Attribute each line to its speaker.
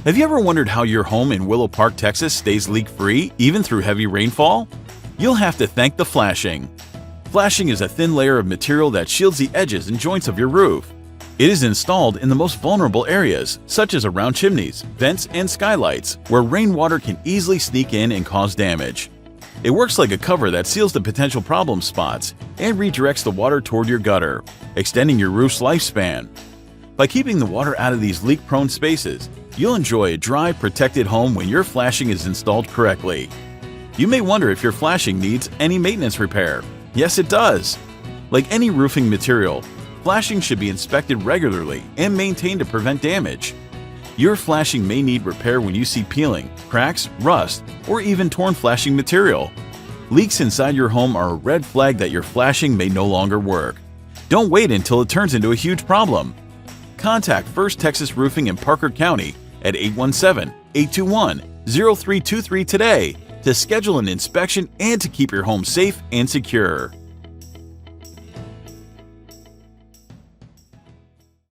Speaker 1: Have you ever wondered how your home in Willow Park, Texas stays leak-free even through heavy rainfall? You'll have to thank the flashing. Flashing is a thin layer of material that shields the edges and joints of your roof. It is installed in the most vulnerable areas, such as around chimneys, vents, and skylights, where rainwater can easily sneak in and cause damage. It works like a cover that seals the potential problem spots and redirects the water toward your gutter, extending your roof's lifespan. By keeping the water out of these leak-prone spaces, you'll enjoy a dry, protected home when your flashing is installed correctly. You may wonder if your flashing needs any maintenance repair. Yes, it does. Like any roofing material, flashing should be inspected regularly and maintained to prevent damage. Your flashing may need repair when you see peeling, cracks, rust, or even torn flashing material. Leaks inside your home are a red flag that your flashing may no longer work. Don't wait until it turns into a huge problem. Contact First Texas Roofing in Parker County at 817-821-0323 today to schedule an inspection and to keep your home safe and secure.